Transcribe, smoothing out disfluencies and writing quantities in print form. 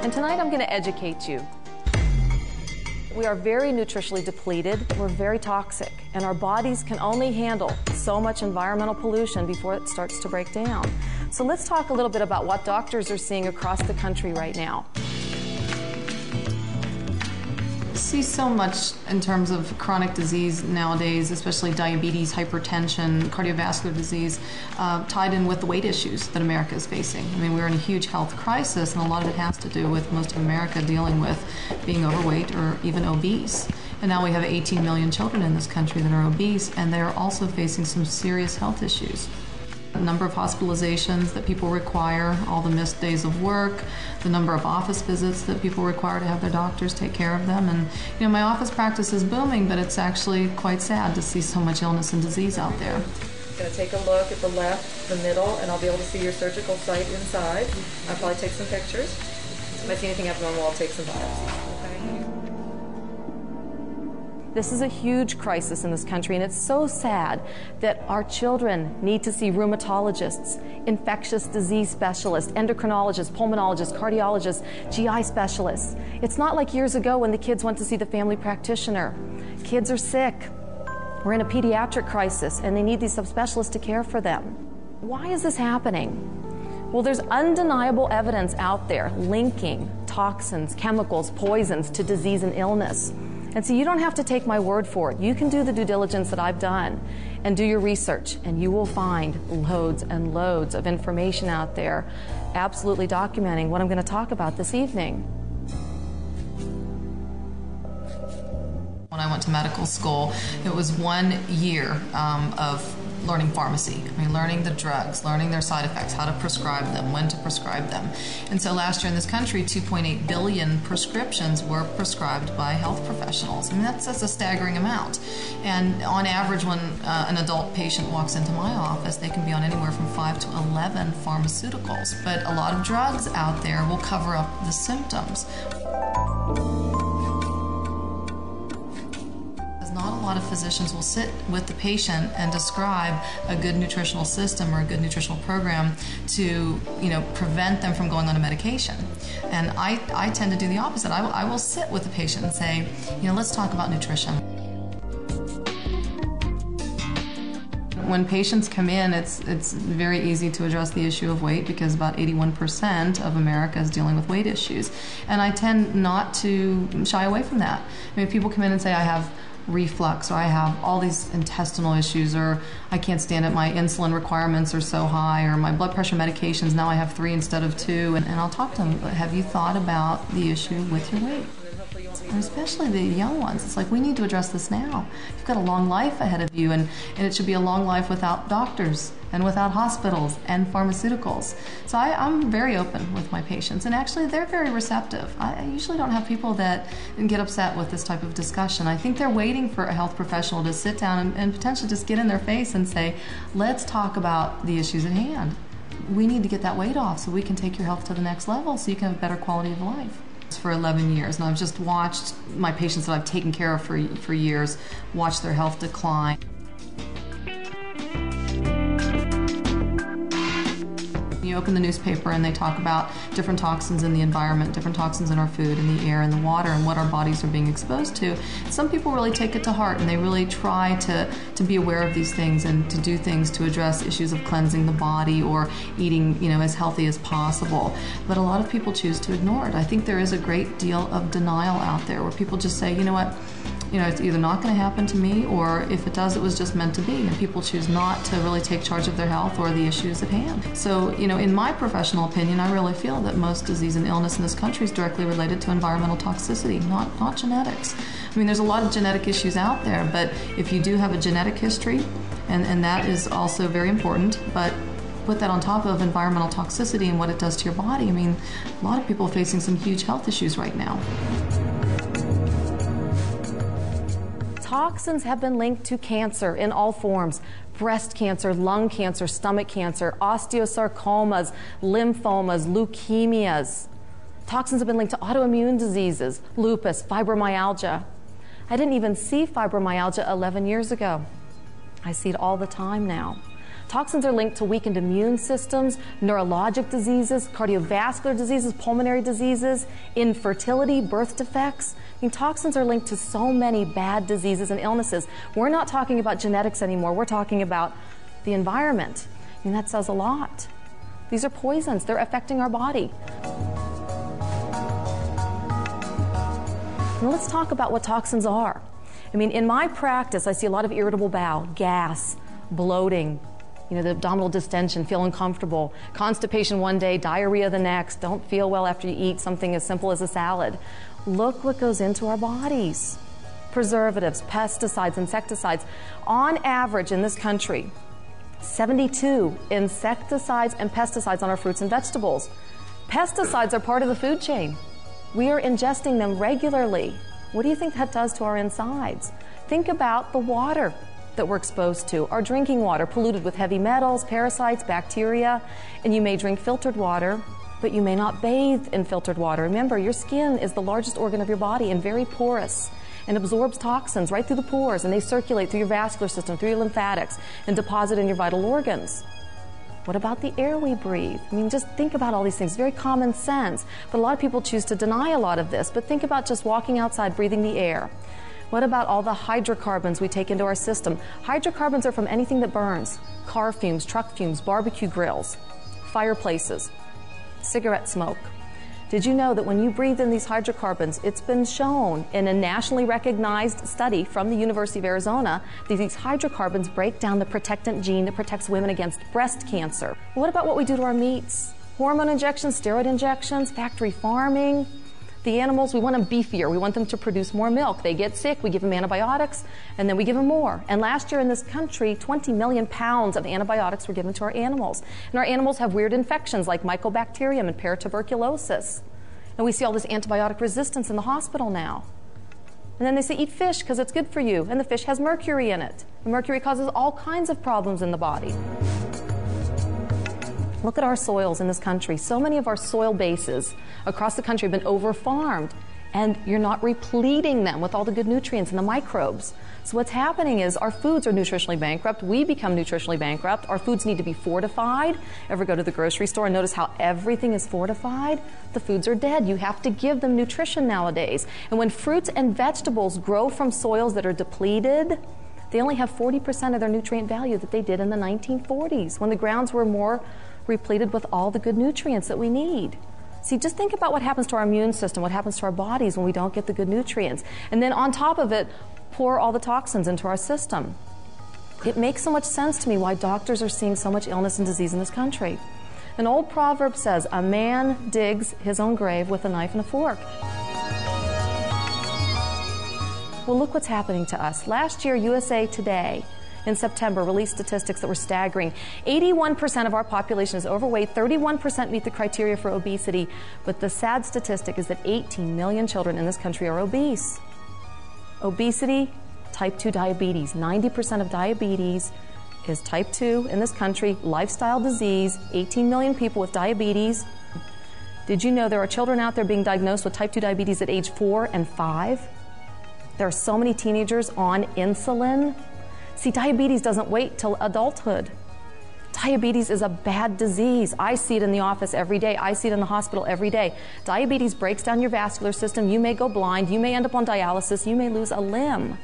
And tonight I'm going to educate you. We are very nutritionally depleted, we're very toxic, and our bodies can only handle so much environmental pollution before it starts to break down. So let's talk a little bit about what doctors are seeing across the country right now. See so much in terms of chronic disease nowadays, especially diabetes, hypertension, cardiovascular disease, tied in with the weight issues that America is facing. I mean, we're in a huge health crisis, and a lot of it has to do with most of America dealing with being overweight or even obese. And now we have 18 million children in this country that are obese, and they're also facing some serious health issues. The number of hospitalizations that people require, all the missed days of work, the number of office visits that people require to have their doctors take care of them. And you know, my office practice is booming, but it's actually quite sad to see so much illness and disease out there. I'm going to take a look at the left, the middle, and I'll be able to see your surgical site inside. I'll probably take some pictures. If I see anything abnormal, I'll take some biopsies. Okay? This is a huge crisis in this country, and it's so sad that our children need to see rheumatologists, infectious disease specialists, endocrinologists, pulmonologists, cardiologists, GI specialists. It's not like years ago when the kids went to see the family practitioner. Kids are sick. We're in a pediatric crisis, and they need these subspecialists to care for them. Why is this happening? Well, there's undeniable evidence out there linking toxins, chemicals, poisons to disease and illness. And so you don't have to take my word for it. You can do the due diligence that I've done and do your research, and you will find loads and loads of information out there absolutely documenting what I'm going to talk about this evening. When I went to medical school, it was 1 year of learning pharmacy. I mean, learning the drugs, learning their side effects, how to prescribe them, when to prescribe them. And so last year in this country, 2.8 billion prescriptions were prescribed by health professionals. I mean, that's a staggering amount. And on average, when an adult patient walks into my office, they can be on anywhere from 5 to 11 pharmaceuticals. But a lot of drugs out there will cover up the symptoms. Not a lot of physicians will sit with the patient and describe a good nutritional system or a good nutritional program to, prevent them from going on a medication. And I tend to do the opposite. I will sit with the patient and say, let's talk about nutrition. When patients come in, it's very easy to address the issue of weight because about 81% of America is dealing with weight issues. And I tend not to shy away from that. I mean, people come in and say, I have reflux, or I have all these intestinal issues, or I can't stand it, my insulin requirements are so high, or my blood pressure medications, now I have 3 instead of 2, and I'll talk to them, have you thought about the issue with your weight? And especially the young ones, it's like, we need to address this now. You've got a long life ahead of you, and it should be a long life without doctors, and without hospitals, and pharmaceuticals. So I'm very open with my patients, and actually they're very receptive. I usually don't have people that get upset with this type of discussion. I think they're waiting for a health professional to sit down and potentially just get in their face and say, let's talk about the issues at hand. We need to get that weight off so we can take your health to the next level so you can have a better quality of life. For 11 years, and I've just watched my patients that I've taken care of for years watch their health decline. You open the newspaper and they talk about different toxins in the environment, different toxins in our food, in the air, in the water, and what our bodies are being exposed to. Some people really take it to heart and they really try to be aware of these things and to do things to address issues of cleansing the body or eating, as healthy as possible. But a lot of people choose to ignore it. I think there is a great deal of denial out there where people just say, you know what, it's either not going to happen to me, or if it does, it was just meant to be. And people choose not to really take charge of their health or the issues at hand. So, in my professional opinion, I really feel that most disease and illness in this country is directly related to environmental toxicity, not genetics. I mean, there's a lot of genetic issues out there, but if you do have a genetic history, and that is also very important, but put that on top of environmental toxicity and what it does to your body. I mean, a lot of people are facing some huge health issues right now. Toxins have been linked to cancer in all forms: breast cancer, lung cancer, stomach cancer, osteosarcomas, lymphomas, leukemias. Toxins have been linked to autoimmune diseases, lupus, fibromyalgia. I didn't even see fibromyalgia 11 years ago. I see it all the time now. Toxins are linked to weakened immune systems, neurologic diseases, cardiovascular diseases, pulmonary diseases, infertility, birth defects. I mean, toxins are linked to so many bad diseases and illnesses. We're not talking about genetics anymore. We're talking about the environment. I mean, that says a lot. These are poisons. They're affecting our body. Now let's talk about what toxins are. I mean, in my practice, I see a lot of irritable bowel, gas, bloating, the abdominal distension, feel uncomfortable, constipation one day, diarrhea the next, don't feel well after you eat something as simple as a salad. Look what goes into our bodies. Preservatives, pesticides, insecticides. On average in this country, 72 insecticides and pesticides on our fruits and vegetables. Pesticides are part of the food chain. We are ingesting them regularly. What do you think that does to our insides? Think about the water that we're exposed to. Our drinking water polluted with heavy metals, parasites, bacteria, and you may drink filtered water, but you may not bathe in filtered water. Remember, your skin is the largest organ of your body and very porous and absorbs toxins right through the pores, and they circulate through your vascular system, through your lymphatics, and deposit in your vital organs. What about the air we breathe? I mean, just think about all these things. Very common sense, but a lot of people choose to deny a lot of this. But think about just walking outside, breathing the air. What about all the hydrocarbons we take into our system? Hydrocarbons are from anything that burns. Car fumes, truck fumes, barbecue grills, fireplaces, cigarette smoke. Did you know that when you breathe in these hydrocarbons, it's been shown in a nationally recognized study from the University of Arizona that these hydrocarbons break down the protectant gene that protects women against breast cancer. What about what we do to our meats? Hormone injections, steroid injections, factory farming. The animals, we want them beefier. We want them to produce more milk. They get sick, we give them antibiotics, and then we give them more. And last year in this country, 20 million pounds of antibiotics were given to our animals. And our animals have weird infections like mycobacterium and paratuberculosis. And we see all this antibiotic resistance in the hospital now. And then they say, eat fish because it's good for you. And the fish has mercury in it. And mercury causes all kinds of problems in the body. Look at our soils in this country. So many of our soil bases across the country have been over-farmed, and you're not repleting them with all the good nutrients and the microbes. So what's happening is our foods are nutritionally bankrupt. We become nutritionally bankrupt. Our foods need to be fortified. Ever go to the grocery store and notice how everything is fortified? The foods are dead. You have to give them nutrition nowadays. And when fruits and vegetables grow from soils that are depleted, they only have 40% of their nutrient value that they did in the 1940s, when the grounds were more repleted with all the good nutrients that we need. See, just think about what happens to our immune system, what happens to our bodies when we don't get the good nutrients. And then on top of it, pour all the toxins into our system. It makes so much sense to me why doctors are seeing so much illness and disease in this country. An old proverb says, a man digs his own grave with a knife and a fork. Well, look what's happening to us. Last year, USA Today in September released statistics that were staggering. 81% of our population is overweight, 31% meet the criteria for obesity, but the sad statistic is that 18 million children in this country are obese. Obesity, type 2 diabetes. 90% of diabetes is type 2 in this country, lifestyle disease, 18 million people with diabetes. Did you know there are children out there being diagnosed with type 2 diabetes at age 4 and 5? There are so many teenagers on insulin. See, diabetes doesn't wait till adulthood. Diabetes is a bad disease. I see it in the office every day. I see it in the hospital every day. Diabetes breaks down your vascular system. You may go blind. You may end up on dialysis. You may lose a limb.